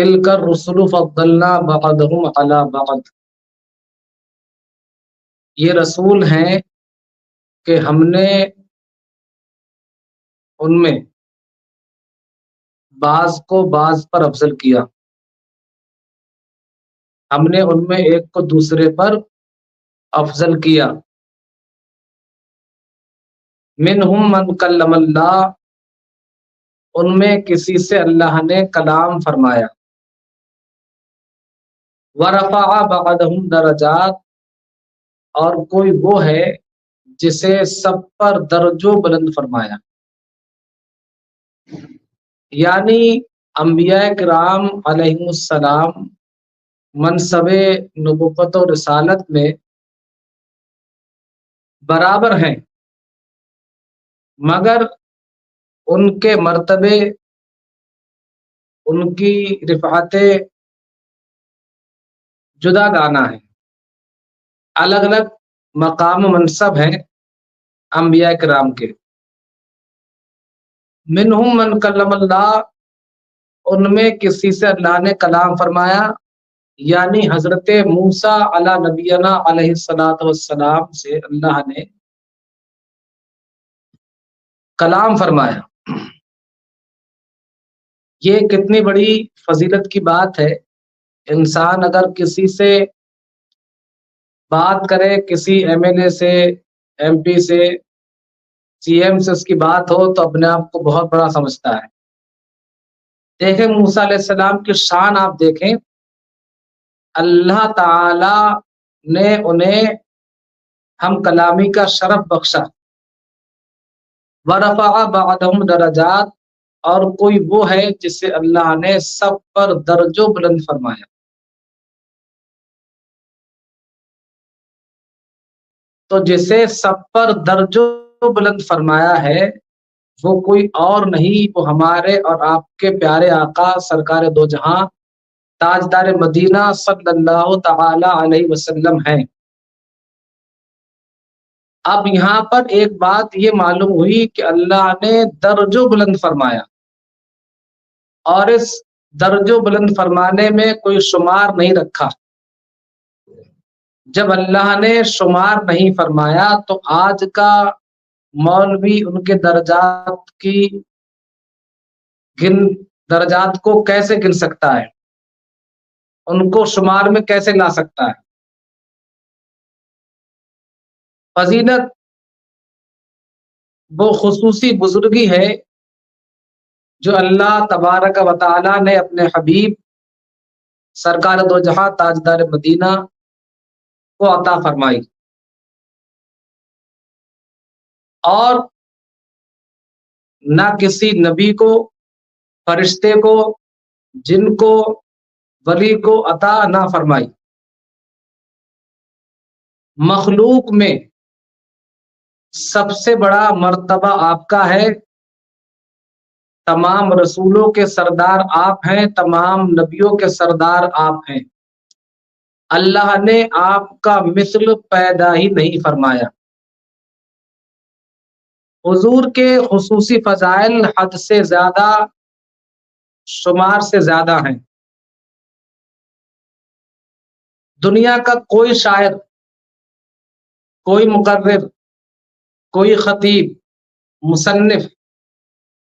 تلک الرسل فضلنا بعضهم علی بعض، یہ رسول ہیں کہ ہم نے ان میں بعض کو بعض پر افضل کیا، ہم نے ان میں ایک کو دوسرے پر افضل کیا۔ منہم من کلم اللہ، ان میں کسی سے اللہ نے کلام فرمایا۔ ورفع بعضهم درجات، اور کوئی وہ ہے جسے سب پر درجوں بلند فرمایا۔ یعنی انبیاء کرام علیہم السلام منصب نبوت و رسالت میں برابر ہیں، مگر ان کے مرتبے، ان کی رفعتیں جدا گانا ہیں، الگ الگ مقام و منصب ہیں انبیاء کرام کے۔ منہم من کلم اللہ، ان میں کسی سے اللہ نے کلام فرمایا، یعنی حضرت موسیٰ علی نبینا علیہ الصلوۃ والسلام سے اللہ نے کلام فرمایا۔ یہ کتنی بڑی فضیلت کی بات ہے، انسان اگر کسی سے بات کرے، کسی ایم ایل اے سے، ایم پی سے، سی ایم سے اس کی بات ہو تو اپنے آپ کو بہت بڑا سمجھتا ہے۔ دیکھیں موسیٰ علیہ السلام کی شان آپ دیکھیں، اللہ تعالی نے انہیں ہم کلامی کا شرف بخشا۔ ورفع بعضهم درجات، اور کوئی وہ ہے جسے اللہ نے سب پر درجوں بلند فرمایا۔ تو جسے سب پر درجوں بلند فرمایا ہے وہ کوئی اور نہیں، وہ ہمارے اور آپ کے پیارے آقا سرکار دو جہاں تاجدار مدینہ صلی اللہ تعالی علیہ وسلم ہیں۔ اب یہاں پر ایک بات یہ معلوم ہوئی کہ اللہ نے درجوں بلند فرمایا، اور اس درجوں بلند فرمانے میں کوئی شمار نہیں رکھا۔ جب اللہ نے شمار نہیں فرمایا تو آج کا مولوی ان کے درجات کو کیسے گن سکتا ہے، ان کو شمار میں کیسے لا سکتا ہے؟ فضیلت وہ خصوصی بزرگی ہے جو اللہ تبارک و تعالی نے اپنے حبیب سرکار دو جہاں تاجدار مدینہ کو عطا فرمائی، اور نہ کسی نبی کو، فرشتے کو، جن کو، ولی کو عطا نہ فرمائی۔ مخلوق میں سب سے بڑا مرتبہ آپ کا ہے، تمام رسولوں کے سردار آپ ہیں، تمام نبیوں کے سردار آپ ہیں۔ اللہ نے آپ کا مثل پیدا ہی نہیں فرمایا۔ حضور کے خصوصی فضائل حد سے زیادہ، شمار سے زیادہ ہیں۔ دنیا کا کوئی شاعر، کوئی مقرر، کوئی خطیب، مصنف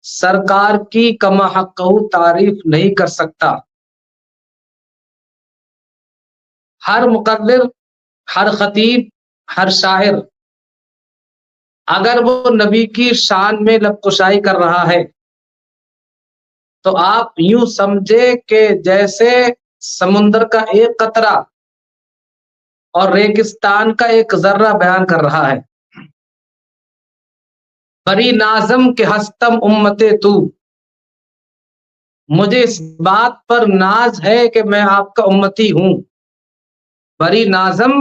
سرکار کی کما حقہ تعریف نہیں کر سکتا۔ ہر مقرر، ہر خطیب، ہر شاعر اگر وہ نبی کی شان میں لب کشائی کر رہا ہے تو آپ یوں سمجھے کہ جیسے سمندر کا ایک قطرہ اور ریگستان کا ایک ذرہ بیان کر رہا ہے۔ بری نازم کے ہستم امت تو، مجھے اس بات پر ناز ہے کہ میں آپ کا امتی ہوں۔ بری نازم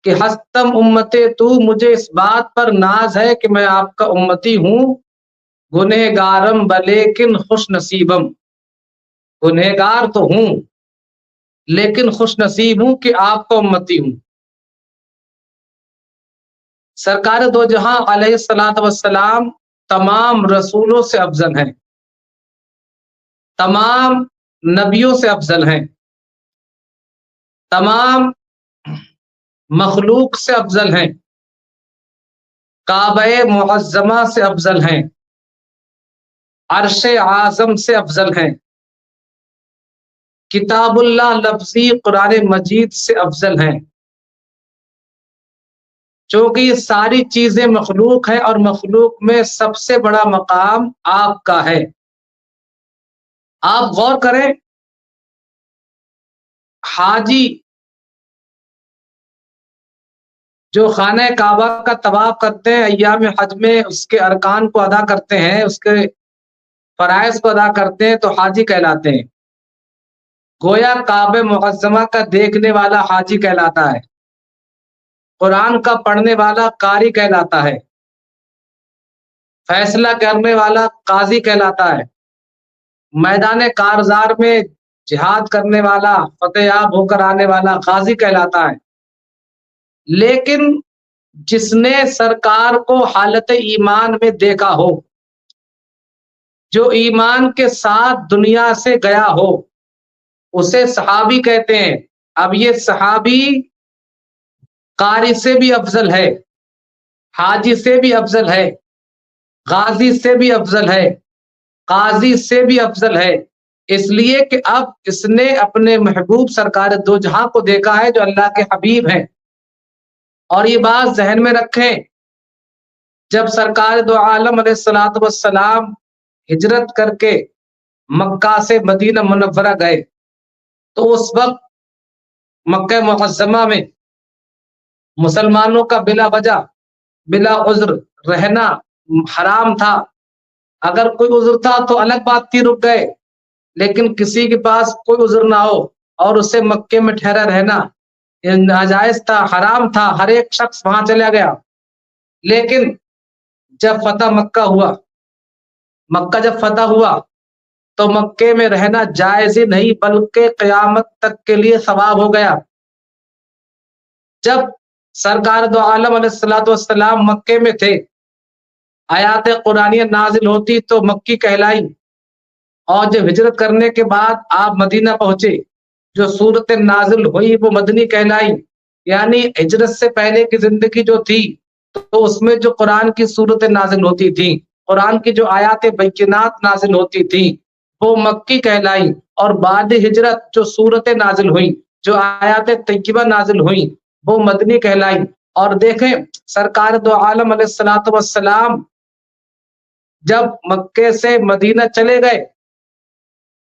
کہ ہستم امت تو، مجھے اس بات پر ناز ہے کہ میں آپ کا امتی ہوں۔ گنہگارم بلیکن خوش نصیبم، گنہگار تو ہوں لیکن خوش نصیب ہوں کہ آپ کا امتی ہوں۔ سرکار دو جہاں علیہ الصلوۃ والسلام تمام رسولوں سے افضل ہیں، تمام نبیوں سے افضل ہیں، تمام مخلوق سے افضل ہیں، کعبہ معظمہ سے افضل ہیں، عرش اعظم سے افضل ہیں، کتاب اللہ لفظی قرآن مجید سے افضل ہیں، چونکہ یہ ساری چیزیں مخلوق ہیں اور مخلوق میں سب سے بڑا مقام آپ کا ہے۔ آپ غور کریں، حاجی جو خانہ کعبہ کا طواف کرتے ہیں ایام حج میں، اس کے ارکان کو ادا کرتے ہیں، اس کے فرائض کو ادا کرتے ہیں، تو حاجی کہلاتے ہیں۔ گویا کعبہ معظمہ کا دیکھنے والا حاجی کہلاتا ہے، قرآن کا پڑھنے والا قاری کہلاتا ہے، فیصلہ کرنے والا قاضی کہلاتا ہے، میدان کارزار میں جہاد کرنے والا، فتح یاب ہو کر آنے والا غازی کہلاتا ہے۔ لیکن جس نے سرکار کو حالت ایمان میں دیکھا ہو، جو ایمان کے ساتھ دنیا سے گیا ہو، اسے صحابی کہتے ہیں۔ اب یہ صحابی قاری سے بھی افضل ہے، حاجی سے بھی افضل ہے، غازی سے بھی افضل ہے، قاضی سے بھی افضل ہے، اس لیے کہ اب اس نے اپنے محبوب سرکار دو جہاں کو دیکھا ہے جو اللہ کے حبیب ہیں۔ اور یہ بات ذہن میں رکھیں، جب سرکار دو عالم علیہ الصلوۃ والسلام ہجرت کر کے مکہ سے مدینہ منورہ گئے، تو اس وقت مکہ معظمہ میں مسلمانوں کا بلا وجہ بلا عذر رہنا حرام تھا۔ اگر کوئی عذر تھا تو الگ بات تھی، رک گئے، لیکن کسی کے پاس کوئی عذر نہ ہو اور اسے مکے میں ٹھہرا رہنا ناجائز تھا، حرام تھا، ہر ایک شخص وہاں چلا گیا۔ لیکن جب فتح مکہ ہوا، مکہ جب فتح ہوا تو مکے میں رہنا جائز ہی نہیں بلکہ قیامت تک کے لیے ثواب ہو گیا۔ جب سرکار دو عالم علیہ الصلوۃ والسلام مکے میں تھے، آیات قرآنیہ نازل ہوتی تو مکی کہلائی، اور جب ہجرت کرنے کے بعد آپ مدینہ پہنچے، جو صورت نازل ہوئی وہ مدنی کہلائی۔ یعنی ہجرت سے پہلے کی زندگی جو تھی تو اس میں جو قرآن کی صورت نازل ہوتی تھی، قرآن کی جو آیات بینات نازل ہوتی تھی وہ مکی کہلائی، اور بعد ہجرت جو صورت نازل ہوئی، جو آیات طیبہ نازل ہوئی وہ مدنی کہلائی۔ اور دیکھیں سرکار دو عالم علیہ الصلوۃ والسلام جب مکے سے مدینہ چلے گئے،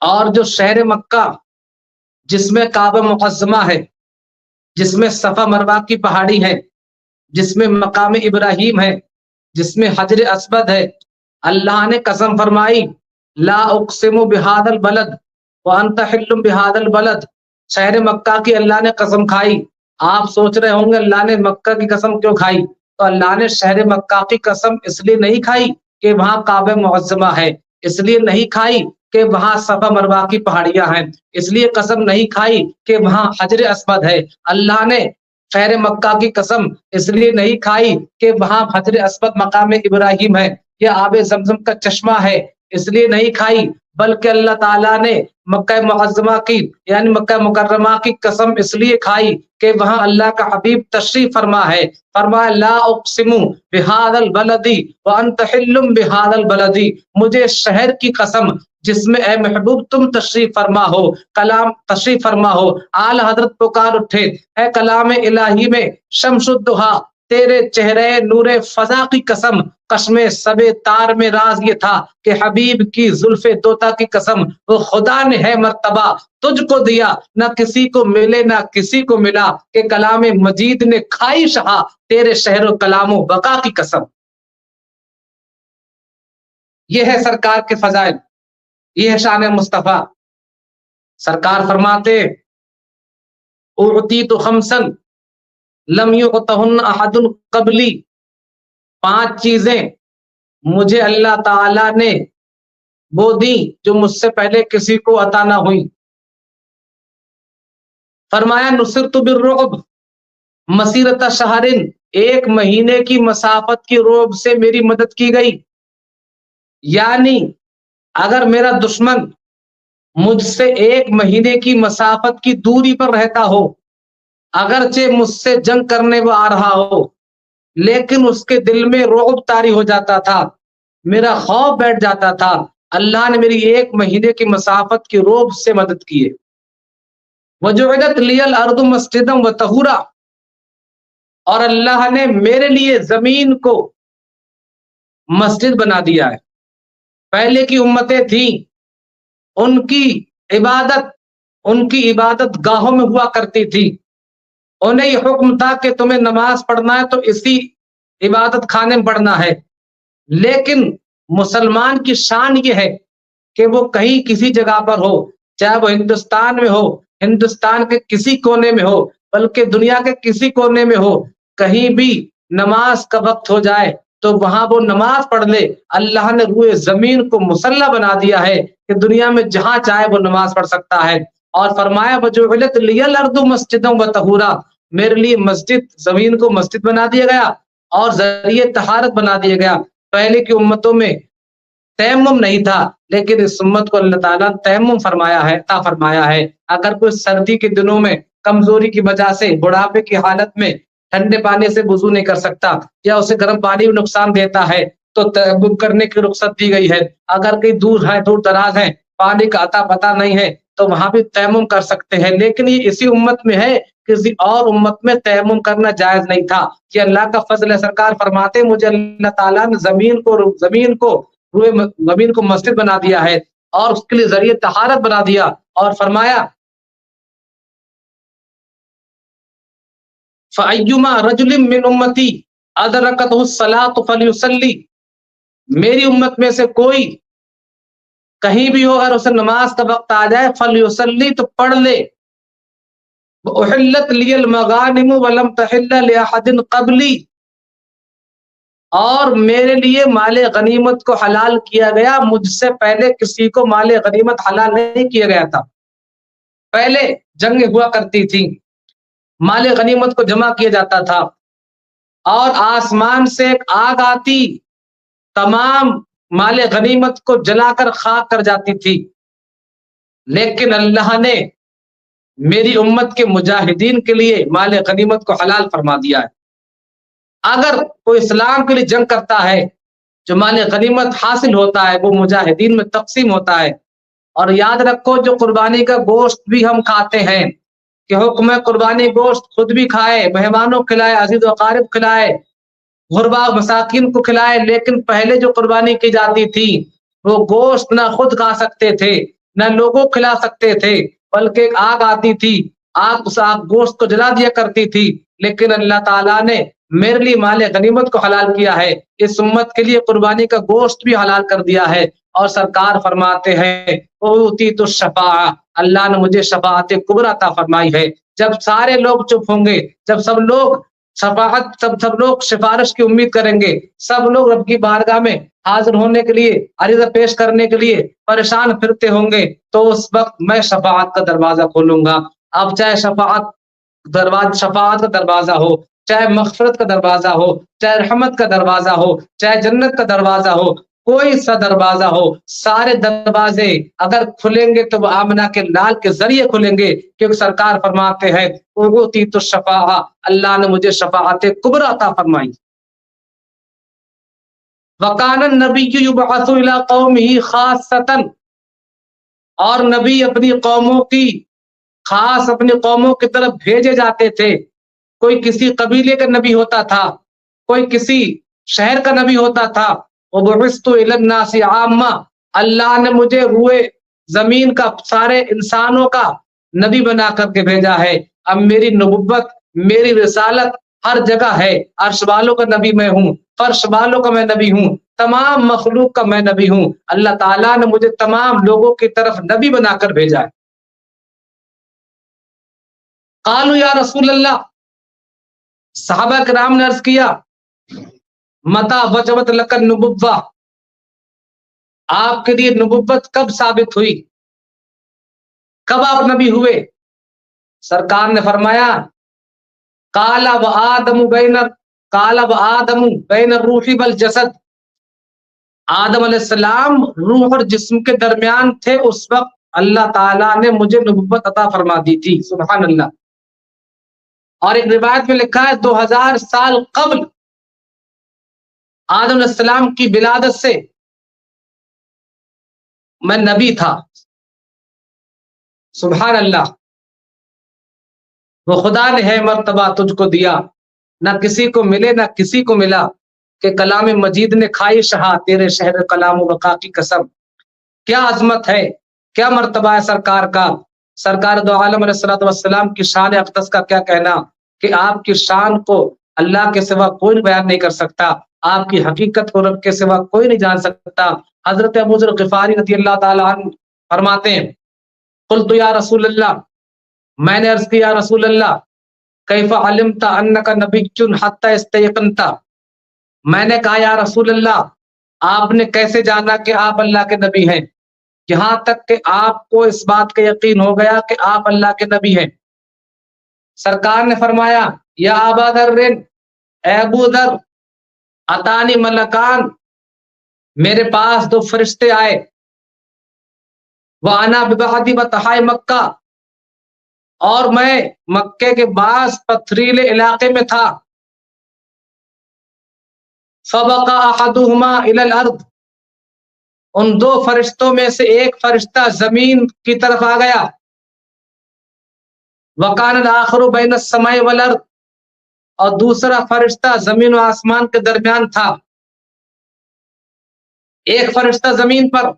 اور جو شہر مکہ جس میں کعبہ معظمہ ہے، جس میں صفا مروہ کی پہاڑی ہے، جس میں مقام ابراہیم ہے، جس میں حجر اسود ہے، اللہ نے قسم فرمائی لا اقسم بہذا البلد وانت حل بہذا البلد، شہر مکہ کی اللہ نے قسم کھائی۔ آپ سوچ رہے ہوں گے اللہ نے مکہ کی قسم کیوں کھائی؟ تو اللہ نے شہر مکہ کی قسم اس لیے نہیں کھائی کہ وہاں کعبہ معظمہ ہے، اس لیے نہیں کھائی کہ وہاں صفا مروہ کی پہاڑیاں ہیں، اس لیے قسم نہیں کھائی کہ وہاں حجر اسود ہے۔ اللہ نے شہر مکہ کی قسم اس لیے نہیں کھائی کہ وہاں حجر اسود مقام ابراہیم ہے یا آب زمزم کا چشمہ ہے، اس لیے نہیں کھائی، بلکہ اللہ تعالیٰ نے مکہ معظمہ کی یعنی مکہ مکرمہ کی قسم اس لیے کھائی کہ وہاں اللہ کا حبیب تشریف فرما ہے۔ فرمایا لا اقسم بہذا البلد وانت حل بہذا البلد، مجھے شہر کی قسم جس میں اے محبوب تم تشریف فرما ہو، کلام تشریف فرما ہو۔ آل حضرت پکار اٹھے، اے کلام الہی میں شمس الضحیٰ، تیرے چہرے نور فضا کی قسم، قسم سب تار میں راز یہ تھا کہ حبیب کی زلف دوتا کی قسم، وہ خدا نے ہے مرتبہ تجھ کو دیا، نہ کسی کو ملے نہ کسی کو ملا، کہ کلام مجید نے کھائی شہا تیرے شہر و کلام و بقا کی قسم۔ یہ ہے سرکار کے فضائل، یہ ہے شان مصطفیٰ۔ سرکار فرماتے اعطیت خمسا لم یعطہن احد قبلی، 5 چیزیں مجھے اللہ تعالی نے وہ دی جو مجھ سے پہلے کسی کو عطا نہ ہوئی۔ فرمایا نصرت بالرعب مسیرت شہر، 1 مہینے کی مسافت کی رعب سے میری مدد کی گئی۔ یعنی اگر میرا دشمن مجھ سے 1 مہینے کی مسافت کی دوری پر رہتا ہو، اگرچہ مجھ سے جنگ کرنے وہ آ رہا ہو، لیکن اس کے دل میں رعب طاری ہو جاتا تھا، میرا خوف بیٹھ جاتا تھا۔ اللہ نے میری 1 مہینے کی مسافت کی رعب سے مدد کی ہے۔ وجعلت لی الارض مسجدا وطہورا، اور اللہ نے میرے لیے زمین کو مسجد بنا دیا ہے۔ پہلے کی امتیں تھیں، ان کی عبادت گاہوں میں ہوا کرتی تھی، انہیں یہ حکم تھا کہ تمہیں نماز پڑھنا ہے تو اسی عبادت خانے میں پڑھنا ہے، لیکن مسلمان کی شان یہ ہے کہ وہ کہیں کسی جگہ پر ہو، چاہے وہ ہندوستان میں ہو، ہندوستان کے کسی کونے میں ہو، بلکہ دنیا کے کسی کونے میں ہو، کہیں بھی نماز کا وقت ہو جائے تو وہاں وہ نماز پڑھ لے۔ اللہ نے روئے زمین کو مسلح بنا دیا ہے کہ دنیا میں جہاں چاہے وہ نماز پڑھ سکتا ہے، اور فرمایا وجعلت لی الارض مسجدا وطہورا، میرے لیے مسجد، زمین کو مسجد بنا دیا گیا اور ذریعہ طہارت بنا دیا گیا۔ پہلے کی امتوں میں تیمم نہیں تھا، لیکن اس امت کو اللہ تعالیٰ نے تیمم فرمایا ہے، عطا فرمایا ہے۔ اگر کوئی سردی کے دنوں میں کمزوری کی وجہ سے، بڑھاپے کی حالت میں ٹھنڈے پانی سے وضو نہیں کر سکتا، یا اسے گرم پانی بھی نقصان دیتا ہے، تو تیمم کرنے کی رخصت دی گئی ہے۔ اگر کہیں دور ہے، دور دراز ہے، پانی کا عطا پتہ نہیں ہے، تو وہاں بھی تیمم کر سکتے ہیں۔ لیکن یہ اسی امت میں ہے، کسی اور امت میں تیمم کرنا جائز نہیں تھا۔ کہ اللہ کا فضل ہے، سرکار فرماتے مجھے اللہ تعالیٰ نے زمین کو مسجد بنا دیا ہے اور اس کے لیے ذریعہ طہارت بنا دیا، اور فرمایا فَأَيُّمَا رَجُلٍ مِّنْ أُمَّتِي أَدْرَكَتْهُ الصَّلَاةُ فَلْيُصَلِّ، میری امت میں سے کوئی کہیں بھی ہو، اگر اسے نماز کا وقت آ جائے فَلْيُصَلِّ، تو پڑھ لے۔ وَأُحِلَّتْ لِيَ الْمَغَانِمُ وَلَمْ تَحِلَّ لِأَحَدٍ قَبْلِي، اور میرے لیے مال غنیمت کو حلال کیا گیا، مجھ سے پہلے کسی کو مال غنیمت حلال نہیں کیا گیا تھا۔ پہلے جنگیں ہوا کرتی تھیں، مال غنیمت کو جمع کیا جاتا تھا، اور آسمان سے ایک آگ آتی، تمام مال غنیمت کو جلا کر خاک کر جاتی تھی، لیکن اللہ نے میری امت کے مجاہدین کے لیے مال غنیمت کو حلال فرما دیا ہے۔ اگر کوئی اسلام کے لیے جنگ کرتا ہے، جو مال غنیمت حاصل ہوتا ہے وہ مجاہدین میں تقسیم ہوتا ہے۔ اور یاد رکھو، جو قربانی کا گوشت بھی ہم کھاتے ہیں، کہ حکم ہے قربانی گوشت خود بھی کھائے، مہمانوں کو کھلائے، عزیز و اقارب کھلائے، غربا مساکین کو کھلائے، لیکن پہلے جو قربانی کی جاتی تھی وہ گوشت نہ خود کھا سکتے تھے، نہ لوگوں کو کھلا سکتے تھے، بلکہ ایک آگ آتی تھی، آگ اس آگ گوشت کو جلا دیا کرتی تھی۔ لیکن اللہ تعالیٰ نے میرے لیے مال غنیمت کو حلال کیا ہے، اس امت کے لیے قربانی کا گوشت بھی حلال کر دیا ہے۔ اور سرکار فرماتے ہیں اوتیت الشفاعہ، اللہ نے مجھے شفاعت کبریٰ عطا فرمائی ہے۔ جب سارے لوگ چپ ہوں گے، جب سب لوگ سب لوگ سفارش کی امید کریں گے، سب لوگ رب کی بارگاہ میں حاضر ہونے کے لیے، عریضہ پیش کرنے کے لیے پریشان پھرتے ہوں گے، تو اس وقت میں شفاعت کا دروازہ کھولوں گا۔ اب چاہے شفاعت کا دروازہ ہو، چاہے مغفرت کا دروازہ ہو، چاہے رحمت کا دروازہ ہو، چاہے جنت کا دروازہ ہو، کوئی سا دروازہ ہو، سارے دروازے اگر کھلیں گے تو وہ آمنہ کے لال کے ذریعے کھلیں گے، کیونکہ سرکار فرماتے ہیں اوتیت الشفاعہ، اللہ نے مجھے شفاعت کبریٰ عطا فرمائی۔ وَكَانَ النَّبِيُّ يُبْعَثُ إِلَىٰ قَوْمِهِ خَاصَّةً، اور نبی اپنی قوموں کی طرف بھیجے جاتے تھے۔ کوئی کسی قبیلے کا نبی ہوتا تھا، کوئی کسی شہر کا نبی ہوتا تھا۔ وَبُعِثْتُ إِلَى النَّاسِ عَامَّةً، اللہ نے مجھے روئے زمین کا سارے انسانوں کا نبی بنا کر کے بھیجا ہے۔ اب میری نبوت، میری رسالت ہر جگہ ہے، عرش والوں کا نبی میں ہوں، فرش والوں کا میں نبی ہوں، تمام مخلوق کا میں نبی ہوں۔ اللہ تعالیٰ نے مجھے تمام لوگوں کی طرف نبی بنا کر بھیجا ہے۔ قالوا یا رسول اللہ، صحابہ کرام نے عرض کیا متی وجبت لک النبوہ، آپ کے لیے نبوت کب ثابت ہوئی، کب آپ نبی ہوئے؟ سرکار نے فرمایا قال وآدم بین الروح والجسد، آدم علیہ السلام روح اور جسم کے درمیان تھے اس وقت اللہ تعالیٰ نے مجھے نبوت عطا فرما دی تھی. سبحان اللہ. اور ایک روایت میں لکھا ہے 2000 سال قبل آدم علیہ السلام کی ولادت سے میں نبی تھا. سبحان اللہ. وہ خدا نے ہے مرتبہ تجھ کو دیا، نہ کسی کو ملے نہ کسی کو ملا، کہ کلام مجید نے کھائی شہا تیرے شہر کلام و بقا کی قسم. کیا عظمت ہے، کیا مرتبہ ہے سرکار کا. سرکار دو عالم علیہ الصلوۃ والسلام کی شان اقدس کا کیا کہنا کہ آپ کی شان کو اللہ کے سوا کوئی بیان نہیں کر سکتا، آپ کی حقیقت کو رب کے سوا کوئی نہیں جان سکتا. حضرت ابو ذر غفاری رضی اللہ تعالی عنہ فرماتے ہیں قلت یا رسول اللہ، میں نے عرض کیا رسول اللہ کیف علمت انک نبی حتی استیقنت، میں نے کہا یا رسول اللہ آپ نے کیسے جانا کہ آپ اللہ کے نبی ہیں، یہاں تک کہ آپ کو اس بات کا یقین ہو گیا کہ آپ اللہ کے نبی ہیں. سرکار نے فرمایا یا ابا ذر، اے ابو ذر، اتانی ملکان، میرے پاس 2 فرشتے آئے، وانا ببعد بطحاء مکہ، اور میں مکے کے بعض پتھریلے علاقے میں تھا. فبقى احدهما الى الارض، ان 2 فرشتوں میں سے ایک فرشتہ زمین کی طرف آ گیا. وكان الاخر بين السماء والارض، اور دوسرا فرشتہ زمین و آسمان کے درمیان تھا. ایک فرشتہ زمین پر،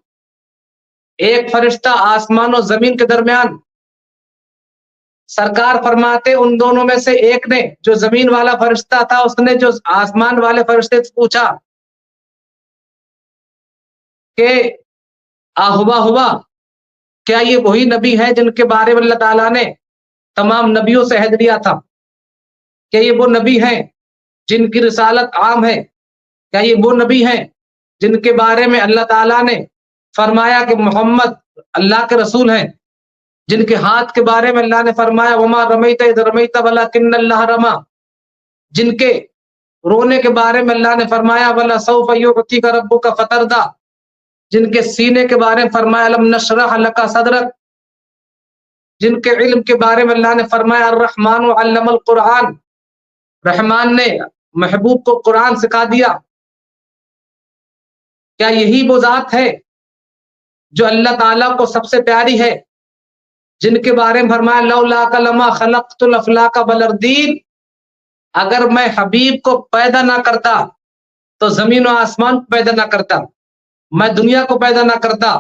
ایک فرشتہ آسمان و زمین کے درمیان. سرکار فرماتے ان دونوں میں سے ایک نے، جو زمین والا فرشتہ تھا، اس نے جو آسمان والے فرشتے سے پوچھا کہ ہوا کیا یہ وہی نبی ہے جن کے بارے میں اللہ تعالیٰ نے تمام نبیوں سے عہد لیا تھا؟ کیا یہ وہ نبی ہیں جن کی رسالت عام ہے؟ کیا یہ وہ نبی ہیں جن کے بارے میں اللہ تعالیٰ نے فرمایا کہ محمد اللہ کے رسول ہیں، جن کے ہاتھ کے بارے میں اللہ نے فرمایا وما رمیت اذ رمیت ولکن اللہ رما، جن کے رونے کے بارے میں اللہ نے فرمایا ولسوف یعطیک ربک فترضی، جن کے سینے کے بارے میں فرمایا الم نشرح لک صدرک، جن کے علم کے بارے میں اللہ نے فرمایا الرحمن علم القرآن، رحمان نے محبوب کو قرآن سکھا دیا. کیا یہی وہ ذات ہے جو اللہ تعالیٰ کو سب سے پیاری ہے، جن کے بارے میں فرمایا لولاک لما خلقت الافلاک والارضین، اگر میں حبیب کو پیدا نہ کرتا تو زمین و آسمان کو پیدا نہ کرتا، میں دنیا کو پیدا نہ کرتا،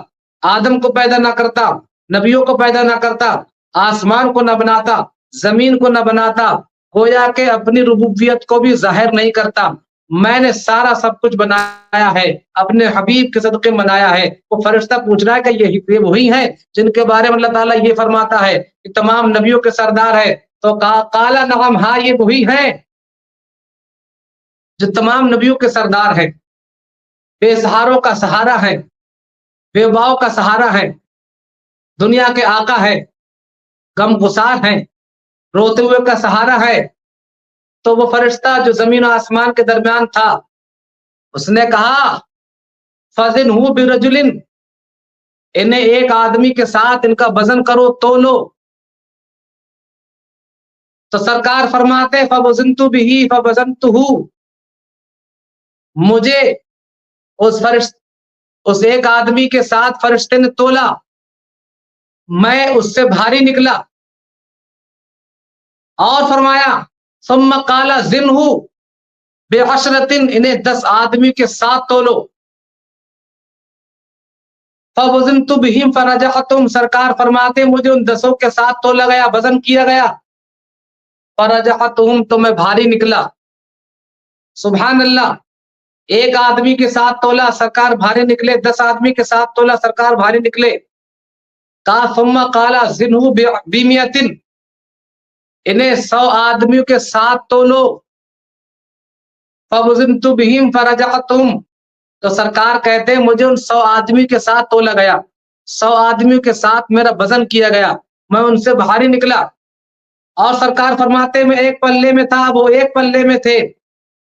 آدم کو پیدا نہ کرتا، نبیوں کو پیدا نہ کرتا، آسمان کو نہ بناتا، زمین کو نہ بناتا، گویا کہ اپنی ربوبیت کو بھی ظاہر نہیں کرتا. میں نے سارا سب کچھ بنایا ہے، اپنے حبیب کے صدقے منایا ہے. وہ فرشتہ پوچھ رہا ہے کہ یہ وہی ہیں جن کے بارے میں اللہ تعالیٰ یہ فرماتا ہے کہ تمام نبیوں کے سردار ہے؟ تو قال نعم، ہاں یہ وہی ہیں جو تمام نبیوں کے سردار ہیں، بے سہاروں کا سہارا ہے، بیواؤں کا سہارا ہے، دنیا کے آقا ہے، غم گسار ہیں، روتے ہوئے کا سہارا ہے. تو وہ فرشتہ جو زمین و آسمان کے درمیان تھا، اس نے کہا فَزِنْهُ بِرَجُلٍ، انہیں ایک آدمی کے ساتھ ان کا وزن کرو، تولو. تو سرکار فرماتے فَوَزَنْتُ بِهِ فَوَزَنْتُهُ، مجھے اس ایک آدمی کے ساتھ فرشتے نے تولا، میں اس سے بھاری نکلا. اور فرمایا ثم قال زنہ بعشرۃ، انہیں 10 آدمی کے ساتھ تولو. فوزنت بہم فرجعتم، سرکار فرماتے مجھے ان 10 کے ساتھ تولا گیا، وزن کیا گیا. فرجعتہم، تو میں بھاری نکلا. سبحان اللہ. ایک آدمی کے ساتھ تولا، سرکار بھاری نکلے. 10 آدمی کے ساتھ تولا، سرکار بھاری نکلے. کہا ثم قال زنہ بمئۃ، انہیں 100 آدمیوں کے ساتھ تولو. فوزنت بہم فرجعتم، تو سرکار کہتے ہیں مجھے ان 100 آدمی کے ساتھ تولا گیا، 100 آدمیوں کے ساتھ میرا وزن کیا گیا، میں ان سے بھاری نکلا. اور سرکار فرماتے میں ایک پلے میں تھا، وہ ایک پلے میں تھے.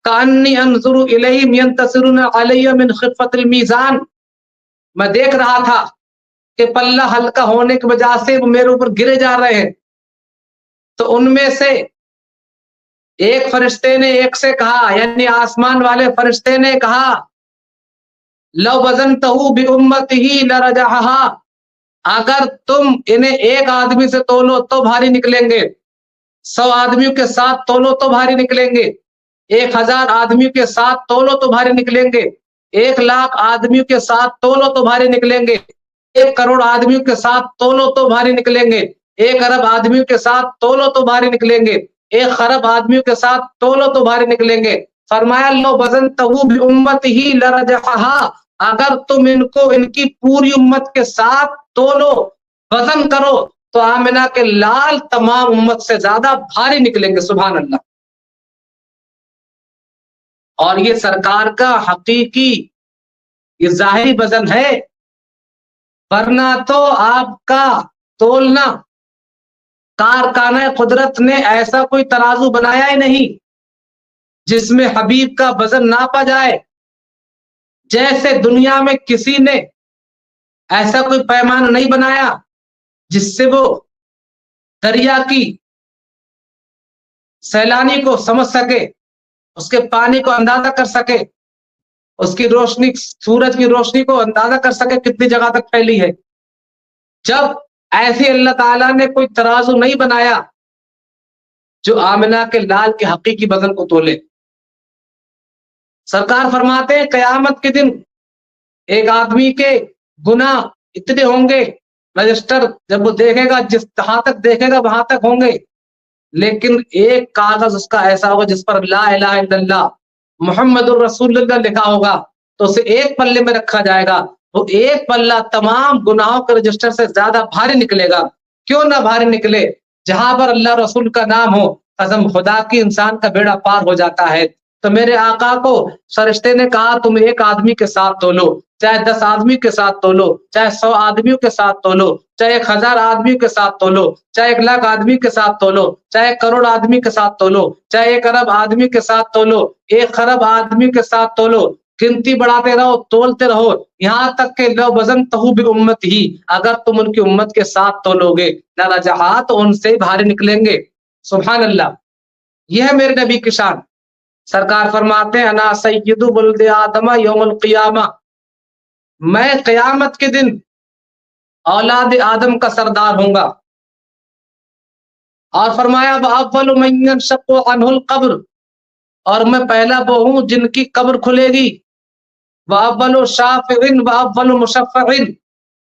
کانی انظر الیہم ینتصرون علی من خفۃ المیزان، میں دیکھ رہا تھا کہ پلہ ہلکا ہونے کی وجہ سے وہ میرے اوپر گرے جا رہے ہیں. تو ان میں سے ایک فرشتے نے ایک سے کہا، یعنی آسمان والے فرشتے نے کہا، لو وزنتہ بامتہ لرجحھا، اگر تم انہیں ایک آدمی سے تولو تو بھاری نکلیں گے، 100 آدمیوں کے ساتھ تولو تو بھاری نکلیں گے، 1000 آدمیوں کے ساتھ تولو تو بھاری نکلیں گے، 1,00,000 آدمیوں کے ساتھ تولو تو بھاری نکلیں گے، 1 کروڑ آدمیوں کے ساتھ تولو تو بھاری نکلیں گے، 1 ارب آدمیوں کے ساتھ تولو تو بھاری نکلیں گے، 1 خرب آدمیوں کے ساتھ تولو تو بھاری نکلیں گے. فرمایا لو وزنتہ بامتہ لرجحھا، اگر تم ان کو ان کی پوری امت کے ساتھ تولو، وزن کرو، تو آمنہ کے لال تمام امت سے زیادہ بھاری نکلیں گے. سبحان اللہ. اور یہ سرکار کا حقیقی، یہ ظاہری وزن ہے، ورنہ تو آپ کا تولنا کارخانہ قدرت نے ایسا کوئی ترازو بنایا ہی نہیں جس میں حبیب کا وزن ناپا جائے. جیسے دنیا میں کسی نے ایسا کوئی پیمانہ نہیں بنایا جس سے وہ دریا کی سیلانی کو سمجھ سکے، اس کے پانی کو اندازہ کر سکے، اس کی روشنی، سورج کی روشنی کو اندازہ کر سکے کتنی جگہ تک پھیلی ہے. جب ایسے اللہ تعالیٰ نے کوئی ترازو نہیں بنایا جو آمنہ کے لال کے حقیقی وزن کو تولے. سرکار فرماتے ہیں قیامت کے دن ایک آدمی کے گناہ اتنے ہوں گے، رجسٹر جب وہ دیکھے گا جہاں تک دیکھے گا وہاں تک ہوں گے، لیکن ایک کاغذ اس کا ایسا ہوگا جس پر لا الہ الا اللہ محمد الرسول اللہ لکھا ہوگا، تو اسے ایک پلے میں رکھا جائے گا. وہ ایک پلہ تمام گناہوں کے رجسٹر سے زیادہ بھاری نکلے گا. کیوں نہ بھاری نکلے؟ جہاں پر اللہ رسول کا نام ہو، قسم خدا کی انسان کا بیڑا پار ہو جاتا ہے. تو میرے آقا کو فرشتے نے کہا تم ایک آدمی کے ساتھ تولو، چاہے 10 آدمی کے ساتھ تولو، چاہے 100 آدمیوں کے ساتھ تولو، چاہے 1000 آدمیوں کے ساتھ تولو، چاہے 1,00,000 آدمی کے ساتھ تولو، چاہے 1 کروڑ آدمی کے ساتھ تولو، چاہے 1 ارب آدمی کے ساتھ تولو، 1 خرب آدمی کے ساتھ تولو. گنتی بڑھاتے رہو، تولتے رہو، یہاں تک کہ لو وزنتہ بامتہ، اگر تم ان کی امت کے ساتھ تولو گے لرجحھا، تو ان سے بھاری نکلیں گے. سبحان اللہ. یہ ہے میرے نبی کی شان. سرکار فرماتے ہیں انا سید ولد آدم یوم القیامہ، میں قیامت کے دن اولاد آدم کا سردار ہوں گا. اور فرمایا وَأَوَّلُ مَن يَنشَقُّ عَنْهُ الْقَبْرُ، اور میں پہلا وہ ہوں جن کی قبر کھلے گی. وَأَوَّلُ شَافِعٍ وَأَوَّلُ مُشَفَّعٍ،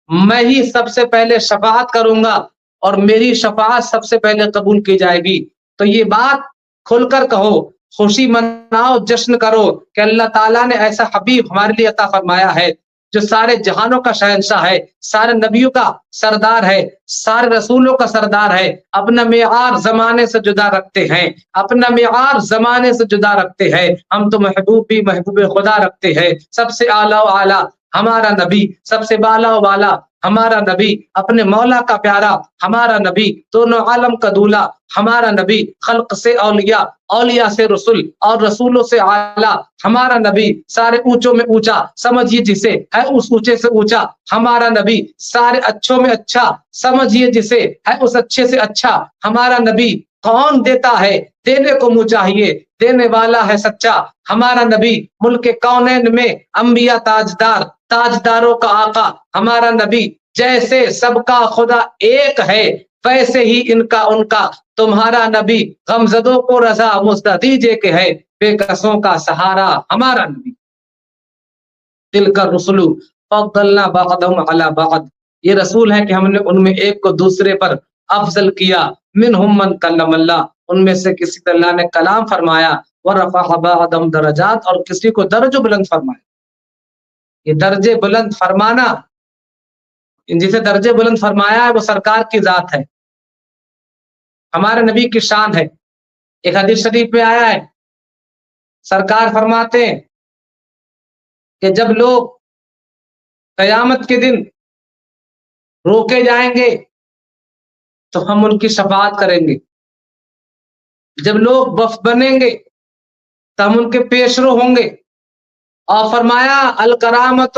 میں ہی سب سے پہلے شفاعت کروں گا اور میری شفاعت سب سے پہلے قبول کی جائے گی. تو یہ بات کھل کر کہو، خوشی مناؤ، جشن کرو کہ اللہ تعالیٰ نے ایسا حبیب ہمارے لیے عطا فرمایا ہے جو سارے جہانوں کا شہنشاہ ہے، سارے نبیوں کا سردار ہے، سارے رسولوں کا سردار ہے. اپنا معیار زمانے سے جدا رکھتے ہیں، اپنا معیار زمانے سے جدا رکھتے ہیں. ہم تو محبوب بھی محبوب خدا رکھتے ہیں. سب سے اعلیٰ و اعلیٰ ہمارا نبی، سب سے بالا و بالا ہمارا نبی، اپنے مولا کا پیارا ہمارا نبی، دونوں عالم کا دولہ ہمارا نبی، خلق سے اولیاء، اولیاء سے رسول اور رسولوں سے اعلیٰ ہمارا نبی، سارے اونچوں میں اونچا سمجھیے جسے ہے اس اونچے سے اونچا ہمارا نبی، سارے اچھوں میں اچھا سمجھیے جسے ہے اس اچھے سے اچھا ہمارا نبی. کون دیتا ہے؟ دینے کو منہ چاہیے، دینے والا ہے سچا ہمارا نبی. ملک کونین میں انبیاء تاجدار، تاجداروں کا آقا ہمارا نبی. جیسے سب کا خدا ایک ہے ویسے ہی ان کا تمہارا نبی. غمزدوں کو رضا مزدہ دیجے کہ ہے بے کسوں کا سہارا ہمارا نبی. تلک الرسل فضلنا بعضهم علی بعض، یہ رسول ہے کہ ہم نے ان میں ایک کو دوسرے پر افضل کیا. منہم من کلم اللہ، ان میں سے کسی کو اللہ نے کلام فرمایا. ورفع بعضهم درجات، اور کسی کو درجہ بلند فرمایا. یہ درجے بلند فرمانا، جسے درجے بلند فرمایا ہے وہ سرکار کی ذات ہے، ہمارے نبی کی شان ہے. ایک حدیث شریف میں آیا ہے، سرکار فرماتے ہیں کہ جب لوگ قیامت کے دن روکے جائیں گے تو ہم ان کی شفاعت کریں گے. جب لوگ وفد بنیں گے تو ہم ان کے پیشرو ہوں گے. اور فرمایا الکرامت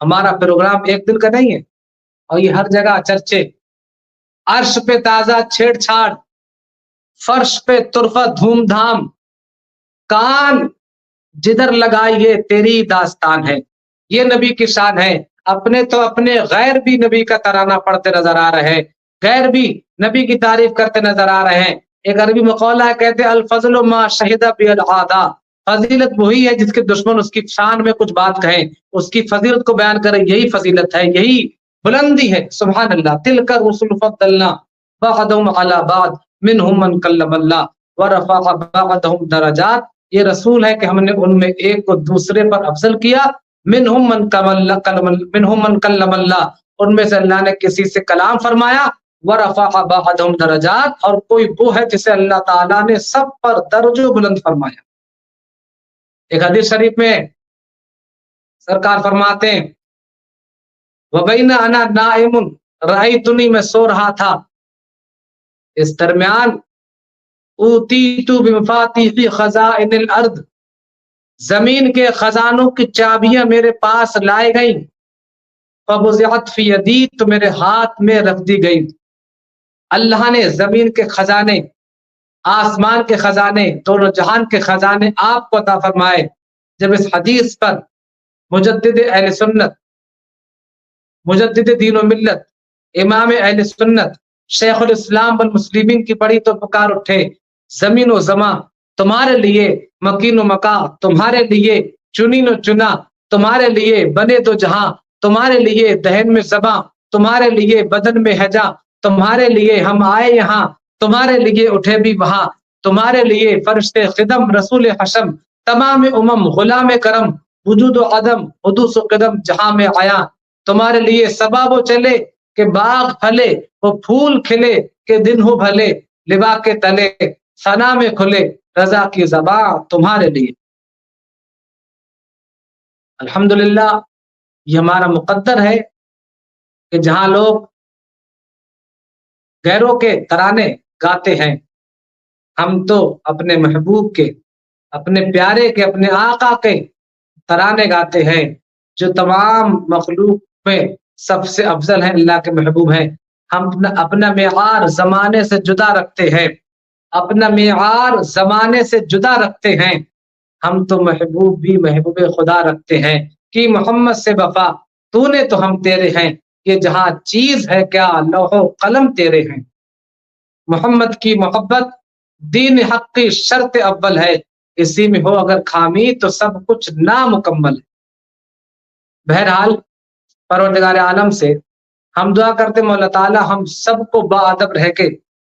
ہمارا پروگرام ایک دن کا نہیں ہے، اور یہ ہر جگہ چرچے، عرش پہ تازہ چھیڑ چھاڑ، فرش پہ طرفہ دھوم دھام، کان جدھر لگائیے تیری داستان ہے. یہ نبی کی شان ہے. اپنے تو اپنے غیر بھی نبی کا ترانہ پڑھتے نظر آ رہے ہیں، غیر بھی نبی کی تعریف کرتے نظر آ رہے ہیں. ایک عربی مقولہ ہے، کہتے ہیں الفضل ما شہد بالعادہ، فضیلت وہی ہے جس کے دشمن اس کی شان میں کچھ بات کہیں، اس کی فضیلت کو بیان کریں، یہی فضیلت ہے، یہی بلندی ہے. سبحان اللہ. تلک الرسل فضلنا بعضهم علی بعض منهم من کلم اللہ ورفع بعضهم درجات. یہ رسول ہے کہ ہم نے ان میں ایک کو دوسرے پر افضل کیا. منہم من کلم اللہ، ان میں سے اللہ نے کسی سے کلام فرمایا. ورفع بعضهم درجات، اور کوئی وہ ہے جسے اللہ تعالیٰ نے سب پر درجہ بلند فرمایا. ایک حدیث شریف میں سرکار فرماتے ہیں وبین انا نائم رأیتنی، میں سو رہا تھا، اس درمیان اوتیت بمفاتیح خزائن الارض، زمین کے خزانوں کی چابیاں میرے پاس لائے گئیں. فوضعت فی یدی، تو میرے ہاتھ میں رکھ دی گئی. اللہ نے زمین کے خزانے، آسمان کے خزانے، دونوں جہان کے خزانے آپ کو عطا فرمائے. جب اس حدیث پر مجدد اہل سنت، مجدد دین و ملت، امام اہل سنت، شیخ الاسلام والمسلمین کی بڑی تو پکار اٹھے، زمین و زماں تمہارے لیے، مکین و مکا تمہارے لیے، چنین و چنا تمہارے لیے، بنے دو جہاں تمہارے لیے، دہن میں زباں تمہارے لیے، بدن میں ہجا تمہارے لیے، ہم آئے یہاں تمہارے لیے، اٹھے بھی وہاں تمہارے لیے، فرشتے خدم رسول حشم تمام امم غلام کرم، وجود و عدم حدوث و قدم جہاں میں آیا تمہارے لیے. سباب و چلے کہ باغ پھلے، وہ پھول کھلے کہ دن ہو بھلے، لبا کے تلے ثنا میں کھلے، رضا کی زباں تمہارے لیے. الحمدللہ یہ ہمارا مقدر ہے کہ جہاں لوگ غیروں کے ترانے گاتے ہیں، ہم تو اپنے محبوب کے، اپنے پیارے کے، اپنے آقا کے ترانے گاتے ہیں جو تمام مخلوق میں سب سے افضل ہیں، اللہ کے محبوب ہیں. ہم اپنا معیار زمانے سے جدا رکھتے ہیں، اپنا معیار زمانے سے جدا رکھتے ہیں. ہم تو محبوب بھی محبوب خدا رکھتے ہیں کہ محمد سے وفا تو نے تو ہم تیرے ہیں، یہ جہاں چیز ہے کیا لوح و قلم تیرے ہیں. محمد کی محبت دین حق کی شرط اول ہے، اسی میں ہو اگر خامی تو سب کچھ نامکمل ہے. بہرحال پروردگار عالم سے ہم دعا کرتے مولا تعالی ہم سب کو باادب رہ کے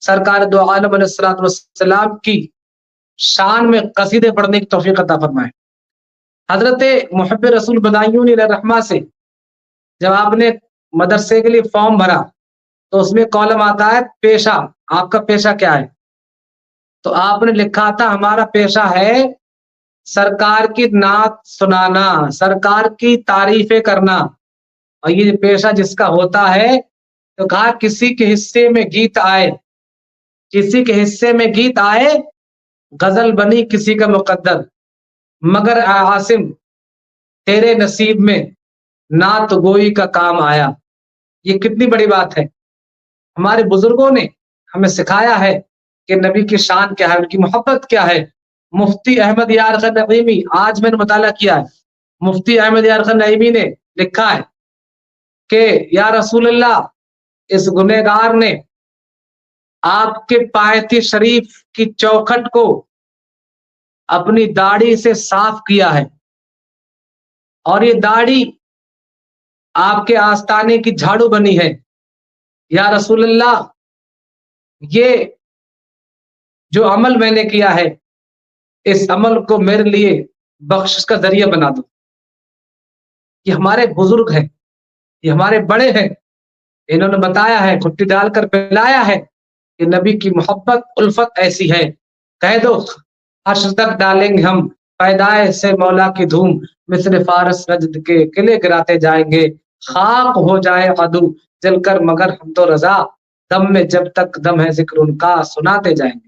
سرکار دو عالم علیہ الصلوۃ والسلام کی شان میں قصیدے پڑھنے کی توفیق عطا فرمائے. حضرت محب رسول بدایون علیہ الرحمہ سے جب آپ نے مدرسے کے لیے فارم بھرا تو اس میں کالم آتا ہے پیشہ، آپ کا پیشہ کیا ہے؟ تو آپ نے لکھا تھا ہمارا پیشہ ہے سرکار کی نعت سنانا، سرکار کی تعریفیں کرنا. اور یہ پیشہ جس کا ہوتا ہے تو کہا کسی کے حصے میں گیت آئے، کسی کے حصے میں گیت آئے، غزل بنی کسی کا مقدر، مگر عاصم تیرے نصیب میں نعت گوئی کا کام آیا. یہ کتنی بڑی بات ہے. ہمارے بزرگوں نے ہمیں سکھایا ہے کہ نبی کی شان کیا ہے، ان کی محبت کیا ہے. مفتی احمد یار خان نعیمی، آج میں نے مطالعہ کیا ہے، مفتی احمد یار خان نعیمی نے لکھا ہے کہ یا رسول اللہ، اس گنہگار نے آپ کے پایتی شریف کی چوکھٹ کو اپنی داڑھی سے صاف کیا ہے، اور یہ داڑھی آپ کے آستانے کی جھاڑو بنی ہے. یا رسول اللہ، یہ جو عمل میں نے کیا ہے اس عمل کو میرے لیے بخشش کا ذریعہ بنا دو. یہ ہمارے بزرگ ہیں، یہ ہمارے بڑے ہیں، انہوں نے بتایا ہے، گھٹی ڈال کر پلایا ہے کہ نبی کی محبت الفت ایسی ہے. کہہ دو حشر تک ڈالیں گے ہم پیدائش سے مولا کی دھوم، مثل فارس رجد کے قلعے گراتے جائیں گے، خاک ہو جائے عدو جل کر مگر ہم تو رضا، دم میں جب تک دم ہے ذکر ان کا سناتے جائیں گے.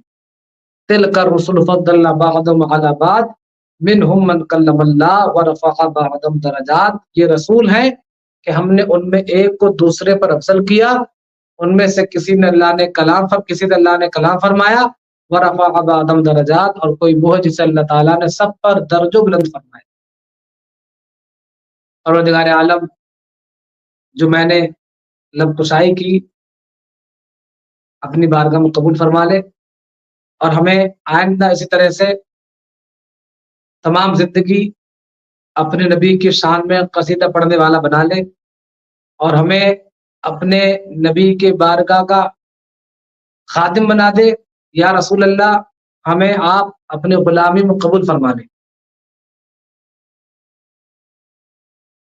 تلک الرسل فضلنا بعضهم علی بعض منهم من کلم اللہ ورفع بعضهم درجات. یہ رسول ہیں کہ ہم نے ان میں ایک کو دوسرے پر افضل کیا، ان میں سے کسی نے اللہ نے کلام فرمایا، ورفع بعضهم درجات، اور کوئی وہ ہے جسے اللہ تعالیٰ نے سب پر درجوں بلند فرمایا۔ پروردگار عالم، جو میں نے لب کشائی کی، اپنی بارگاہ میں قبول فرما لے، اور ہمیں آئندہ اسی طرح سے تمام زندگی اپنے نبی کی شان میں قصیدہ پڑھنے والا بنا لے، اور ہمیں اپنے نبی کے بارگاہ کا خادم بنا دے۔ یا رسول اللہ، ہمیں آپ اپنے غلامی میں قبول فرما لیں۔